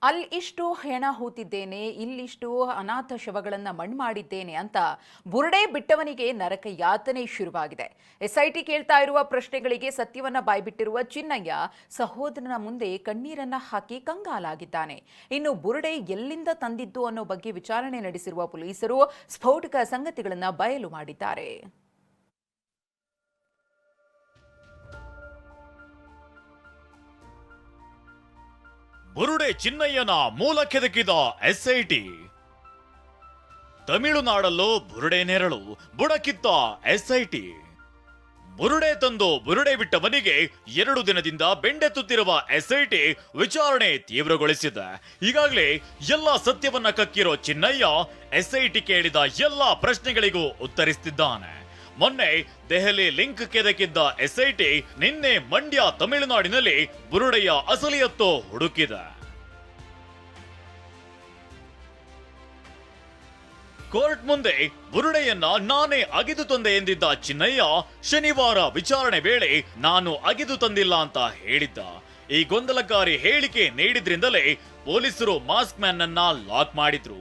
ಅಲ್ಲಿಷ್ಟು ಹೆಣ ಹೂತಿದ್ದೇನೆ, ಇಲ್ಲಿಷ್ಟು ಅನಾಥ ಶವಗಳನ್ನ ಮಣ್ಣು ಮಾಡಿದ್ದೇನೆ ಅಂತ ಬುರುಡೆ ಬಿಟ್ಟವನಿಗೆ ನರಕ ಯಾತನೆ ಶುರುವಾಗಿದೆ. ಎಸ್ಐಟಿ ಕೇಳ್ತಾ ಇರುವ ಪ್ರಶ್ನೆಗಳಿಗೆ ಸತ್ಯವನ್ನ ಬಾಯ್ಬಿಟ್ಟಿರುವ ಚಿನ್ನಯ್ಯ ಸಹೋದರನ ಮುಂದೆ ಕಣ್ಣೀರನ್ನ ಹಾಕಿ ಕಂಗಾಲಾಗಿದ್ದಾನೆ. ಇನ್ನು ಬುರುಡೆ ಎಲ್ಲಿಂದ ತಂದಿದ್ದು ಅನ್ನೋ ಬಗ್ಗೆ ವಿಚಾರಣೆ ನಡೆಸಿರುವ ಪೊಲೀಸರು ಸ್ಫೋಟಕ ಸಂಗತಿಗಳನ್ನ ಬಯಲು ಮಾಡಿದ್ದಾರೆ. ಬುರುಡೆ ಚಿನ್ನಯ್ಯನ ಮೂಲ ಕೆದಕಿದ ಎಸ್ಐಟಿ. ತಮಿಳುನಾಡಲ್ಲೂ ಬುರುಡೆ ನೆರಳು, ಬುಡಕಿತ್ತ ಎಸ್ಐಟಿ. ಬುರುಡೆ ತಂದು ಬುರುಡೆ ಬಿಟ್ಟವನಿಗೆ 2 ದಿನದಿಂದ ಬೆಂಡೆತ್ತುತ್ತಿರುವ ಎಸ್ಐಟಿ ವಿಚಾರಣೆ ತೀವ್ರಗೊಳಿಸಿದೆ. ಈಗಾಗಲೇ ಎಲ್ಲ ಸತ್ಯವನ್ನ ಕಕ್ಕಿರೋ ಚಿನ್ನಯ್ಯ ಎಸ್ಐಟಿ ಕೇಳಿದ ಎಲ್ಲ ಪ್ರಶ್ನೆಗಳಿಗೂ ಉತ್ತರಿಸುತ್ತಿದ್ದಾನೆ. ಮೊನ್ನೆ ದೆಹಲಿ ಲಿಂಕ್ ಕೆದಕಿದ್ದ ಎಸ್ಐಟಿ ನಿನ್ನೆ ಮಂಡ್ಯ ತಮಿಳುನಾಡಿನಲ್ಲಿ ಬುರುಡೆಯ ಅಸಲಿಯತ್ತು ಹುಡುಕಿದೆ. ಕೋರ್ಟ್ ಮುಂದೆ ಬುರುಡೆಯನ್ನ ನಾನೇ ಅಗಿದು ತಂದೆ ಎಂದಿದ್ದ ಚಿನ್ನಯ್ಯ ಶನಿವಾರ ವಿಚಾರಣೆ ವೇಳೆ ನಾನು ಅಗಿದು ತಂದಿಲ್ಲ ಅಂತ ಹೇಳಿದ್ದ. ಈ ಗೊಂದಲಕಾರಿ ಹೇಳಿಕೆ ನೀಡಿದ್ರಿಂದಲೇ ಪೊಲೀಸರು ಮಾಸ್ಕ್ ಮ್ಯಾನ್ ಅನ್ನ ಲಾಕ್ ಮಾಡಿದ್ರು.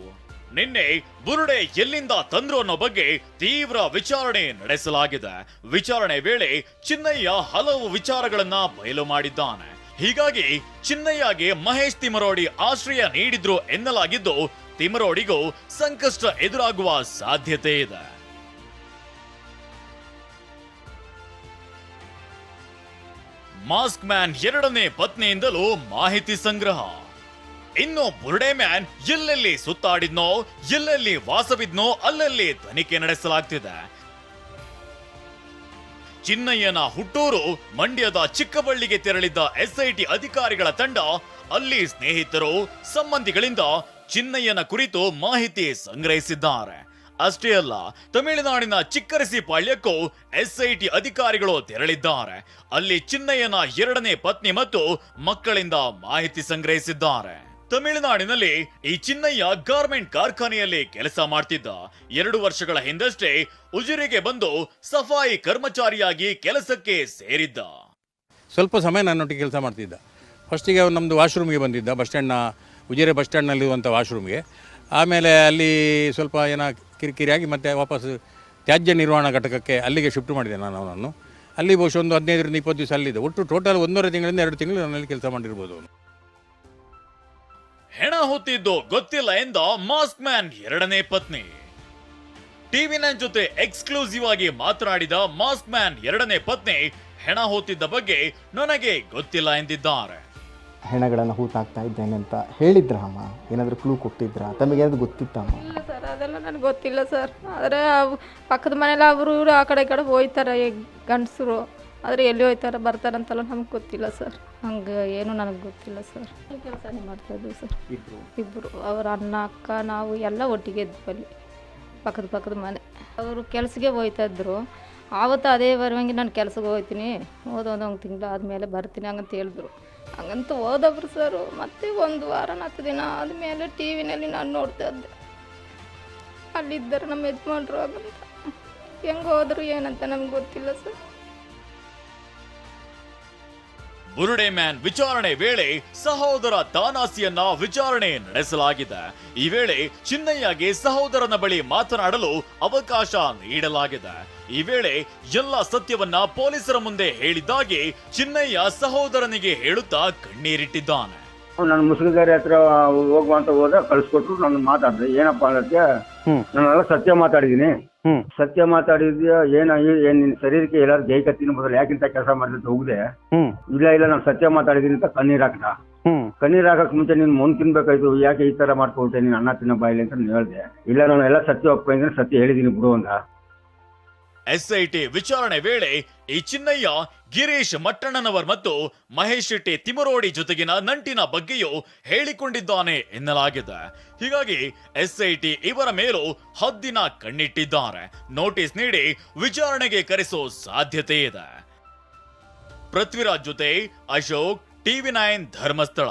ನಿನ್ನೆ ಬುರುಡೆ ಎಲ್ಲಿಂದ ತಂದ್ರು ಅನ್ನೋ ಬಗ್ಗೆ ತೀವ್ರ ವಿಚಾರಣೆ ನಡೆಸಲಾಗಿದೆ. ವಿಚಾರಣೆ ವೇಳೆ ಚಿನ್ನಯ್ಯ ಹಲವು ವಿಚಾರಗಳನ್ನ ಬಯಲು ಮಾಡಿದ್ದಾನೆ. ಹೀಗಾಗಿ ಚಿನ್ನಯ್ಯಗೆ ಮಹೇಶ್ ತಿಮರೋಡಿ ಆಶ್ರಯ ನೀಡಿದ್ರು ಎನ್ನಲಾಗಿದ್ದು, ತಿಮರೋಡಿಗೂ ಸಂಕಷ್ಟ ಎದುರಾಗುವ ಸಾಧ್ಯತೆ ಇದೆ. ಮಾಸ್ಕ್ ಮ್ಯಾನ್ 2ನೇ ಪತ್ನಿಯಿಂದಲೂ ಮಾಹಿತಿ ಸಂಗ್ರಹ. ಇನ್ನು ಬುರುಡೆ ಮ್ಯಾನ್ ಎಲ್ಲೆಲ್ಲಿ ಸುತ್ತಾಡಿದ್ನೋ, ಎಲ್ಲೆಲ್ಲಿ ವಾಸವಿದ್ನೋ ಅಲ್ಲಲ್ಲಿ ತನಿಖೆ ನಡೆಸಲಾಗ್ತಿದೆ. ಚಿನ್ನಯ್ಯನ ಹುಟ್ಟೂರು ಮಂಡ್ಯದ ಚಿಕ್ಕಬಳ್ಳಿಗೆ ತೆರಳಿದ್ದ ಎಸ್ಐಟಿ ಅಧಿಕಾರಿಗಳ ತಂಡ ಅಲ್ಲಿ ಸ್ನೇಹಿತರು, ಸಂಬಂಧಿಗಳಿಂದ ಚಿನ್ನಯ್ಯನ ಕುರಿತು ಮಾಹಿತಿ ಸಂಗ್ರಹಿಸಿದ್ದಾರೆ. ಅಷ್ಟೇ ಅಲ್ಲ, ತಮಿಳುನಾಡಿನ ಚಿಕ್ಕರಸಿಪಾಳ್ಯಕ್ಕೂ ಎಸ್ಐಟಿ ಅಧಿಕಾರಿಗಳು ತೆರಳಿದ್ದಾರೆ. ಅಲ್ಲಿ ಚಿನ್ನಯ್ಯನ 2ನೇ ಪತ್ನಿ ಮತ್ತು ಮಕ್ಕಳಿಂದ ಮಾಹಿತಿ ಸಂಗ್ರಹಿಸಿದ್ದಾರೆ. ತಮಿಳುನಾಡಿನಲ್ಲಿ ಈ ಚಿನ್ನಯ್ಯ ಗಾರ್ಮೆಂಟ್ ಕಾರ್ಖಾನೆಯಲ್ಲಿ ಕೆಲಸ ಮಾಡ್ತಿದ್ದ. 2 ವರ್ಷಗಳ ಹಿಂದಷ್ಟೇ ಉಜಿರೆಗೆ ಬಂದು ಸಫಾಯಿ ಕರ್ಮಚಾರಿಯಾಗಿ ಕೆಲಸಕ್ಕೆ ಸೇರಿದ್ದ. ಸ್ವಲ್ಪ ಸಮಯ ನನ್ನೊಟ್ಟಿಗೆ ಕೆಲಸ ಮಾಡ್ತಿದ್ದ. ಫಸ್ಟಿಗೆ ಅವನು ನಮ್ಮದು ವಾಶ್ರೂಮ್ಗೆ ಬಂದಿದ್ದ, ಉಜಿರೆ ಬಸ್ ಸ್ಟ್ಯಾಂಡ್ನಲ್ಲಿರುವಂಥ ವಾಶ್ರೂಮ್ಗೆ. ಆಮೇಲೆ ಅಲ್ಲಿ ಸ್ವಲ್ಪ ಏನೋ ಕಿರಿಕಿರಿಯಾಗಿ ಮತ್ತೆ ವಾಪಸ್ ತ್ಯಾಜ್ಯ ನಿರ್ವಹಣಾ ಘಟಕಕ್ಕೆ ಅಲ್ಲಿಗೆ ಶಿಫ್ಟ್ ಮಾಡಿದೆ ನಾನು ಅವನನ್ನು. ಅಲ್ಲಿ ಬಹುಶಃ ಒಂದು 15ರಿಂದ 20 ದಿವಸ ಅಲ್ಲಿದ್ದೆ. ಒಟ್ಟು ಟೋಟಲ್ 1.5 ತಿಂಗಳಿಂದ 2 ತಿಂಗಳು ನನ್ನಲ್ಲಿ ಕೆಲಸ ಮಾಡಿರ್ಬೋದು ಅವನು. ಹೆಣ ಹೊತ್ತಿದ್ದು ಗೊತ್ತಿಲ್ಲ ಎಂದ ಮಾಸ್ಕ್ ಮ್ಯಾನ್ 2ನೇ ಪತ್ನಿ. ಟಿವಿ9 ಜೊತೆ ಎಕ್ಸ್ಕ್ಲೂಸಿವ್ ಆಗಿ ಮಾತನಾಡಿದ ಮಾಸ್ಕ್ ಮ್ಯಾನ್ 2ನೇ ಪತ್ನಿ ಹೆಣ ಹೊತ್ತಿದ್ದ ಬಗ್ಗೆ ನನಗೆ ಗೊತ್ತಿಲ್ಲ ಎಂದಿದ್ದಾರೆ. ಹೆಣಗಳನ್ನು ಹೂತಾಕ್ತಾ ಇದ್ದೇನೆ ಅಂತ ಹೇಳಿದ್ರ ಅಮ್ಮ? ಏನಾದರೂ ಕ್ಲೂ ಕೊಟ್ಟಿದ್ರಾ? ತಮಗೇನಾದ್ರು ಗೊತ್ತಿತ್ತಮ್ಮ? ಇಲ್ಲ ಸರ್, ಅದೆಲ್ಲ ನನಗೆ ಗೊತ್ತಿಲ್ಲ ಸರ್. ಆದರೆ ಪಕ್ಕದ ಮನೇಲಿ ಅವರು ಇವರು ಆ ಕಡೆ ಈ ಕಡೆ ಹೋಯ್ತಾರೆ ಗಂಡಸರು. ಆದರೆ ಎಲ್ಲಿ ಹೋಯ್ತಾರೆ ಬರ್ತಾರಂತಲ್ಲ ನಮ್ಗೆ ಗೊತ್ತಿಲ್ಲ ಸರ್. ಹಂಗೆ ಏನು ನನಗೆ ಗೊತ್ತಿಲ್ಲ ಸರ್. ಕೆಲಸನೇ ಮಾಡ್ತಾಯಿದ್ವಿ ಸರ್ ಇಬ್ಬರು. ಅವರ ಅಣ್ಣ ಅಕ್ಕ ನಾವು ಎಲ್ಲ ಒಟ್ಟಿಗೆ ಇದ್ವಿ ಅಲ್ಲಿ ಪಕ್ಕದ ಮನೆ. ಅವರು ಕೆಲಸಕ್ಕೆ ಹೋಯ್ತಾಯಿದ್ರು. ಆವತ್ತು ಅದೇ ಬರುವಂಗೆ ನಾನು ಕೆಲಸಕ್ಕೆ ಹೋಗ್ತೀನಿ, ಒಂದು ತಿಂಗಳು ಆದಮೇಲೆ ಬರ್ತೀನಿ ಹಂಗಂತ ಹೇಳಿದ್ರು. ಹಂಗಂತ ಹೋದವ್ರು ಸರ್. ಮತ್ತೆ 1 ವಾರ 10 ದಿನ ಆದಮೇಲೆ ಟಿವಿನಲ್ಲಿ ನಾನು ನೋಡ್ತಾ ಇದ್ದೆ, ಅಲ್ಲಿದ್ದರು ನಮ್ಮ ಯಜಮಾನ್ರು. ಹಾಗಂತ ಹೆಂಗೆ ಹೋದ್ರು ಏನಂತ ನಮ್ಗೆ ಗೊತ್ತಿಲ್ಲ ಸರ್. ಬುರುಡೆ ಮ್ಯಾನ್ ವಿಚಾರಣೆ ವೇಳೆ ಸಹೋದರ ತಾನಾಸಿಯನ್ನ ವಿಚಾರಣೆ ನಡೆಸಲಾಗಿದೆ. ಈ ವೇಳೆ ಚಿನ್ನಯ್ಯಗೆ ಸಹೋದರನ ಬಳಿ ಮಾತನಾಡಲು ಅವಕಾಶ ನೀಡಲಾಗಿದೆ. ಈ ವೇಳೆ ಎಲ್ಲ ಸತ್ಯವನ್ನ ಪೊಲೀಸರ ಮುಂದೆ ಹೇಳಿದ್ದಾಗಿ ಚಿನ್ನಯ್ಯ ಸಹೋದರನಿಗೆ ಹೇಳುತ್ತಾ ಕಣ್ಣೀರಿಟ್ಟಿದ್ದಾನೆ. ನಾನು ಮುಸುಕುದಾರಿ ಹತ್ರ ಹೋಗುವಂತ ಹೋದ ಕಳಿಸ್ಕೊಟ್ರು. ನಾನು ಮಾತಾಡಿದೆ, ಏನಪ್ಪಾ ಅನ್ನಕ್ಕೆ ನಾನೆಲ್ಲ ಸತ್ಯ ಮಾತಾಡಿದೀನಿ. ಸತ್ಯ ಮಾತಾಡಿದ್ಯಾ ಏನ ನಿನ್ ಶರೀರಕ್ಕೆ ಎಲ್ಲಾರು ಜೈಕತ್ತಿನ ಮೊದಲು ಯಾಕಿಂತ ಕೆಲಸ ಮಾಡಿದ್ರೆ ಹೋಗಿದೆ. ಇಲ್ಲ ನಾನು ಸತ್ಯ ಮಾತಾಡಿದೀನಿ ಅಂತ ಕಣ್ಣೀರ್ ಹಾಕ್ದ. ಕಣ್ಣೀರ್ ಹಾಕಕ್ ಮುಂಚೆ ನೀನ್ ಮುಂದ್ ತಿನ್ಬೇಕಾಯ್ತು, ಯಾಕೆ ಈ ತರ ಮಾಡ್ಕೊಳ್ತೇನೆ ನೀನ್ ಅನ್ನ ತಿನ್ನ ಬಾಯಿಲಿ ಅಂತ ಹೇಳ್ದೆ. ಇಲ್ಲ ನಾನು ಎಲ್ಲ ಸತ್ಯ ಒಪ್ಪಿದ್ರೆ ಸತ್ಯ ಹೇಳಿದೀನಿ ಬಿಡು ಅಂತ. ಎಸ್ಐಟಿ ವಿಚಾರಣೆ ವೇಳೆ ಈ ಚಿನ್ನಯ್ಯ ಗಿರೀಶ್ ಮಟ್ಟಣ್ಣನವರ್ ಮತ್ತು ಮಹೇಶ್ ಶೆಟ್ಟಿ ತಿಮರೋಡಿ ಜೊತೆಗಿನ ನಂಟಿನ ಬಗ್ಗೆಯೂ ಹೇಳಿಕೊಂಡಿದ್ದಾನೆ ಎನ್ನಲಾಗಿದೆ. ಹೀಗಾಗಿ ಎಸ್ಐಟಿ ಇವರ ಮೇಲೂ ಹದ್ದಿನ ಕಣ್ಣಿಟ್ಟಿದ್ದಾರೆ. ನೋಟಿಸ್ ನೀಡಿ ವಿಚಾರಣೆಗೆ ಕರೆಸೋ ಸಾಧ್ಯತೆ ಇದೆ. ಪೃಥ್ವಿರಾಜ್ ಜೊತೆ ಅಶೋಕ್, ಟಿವಿ9 ಧರ್ಮಸ್ಥಳ.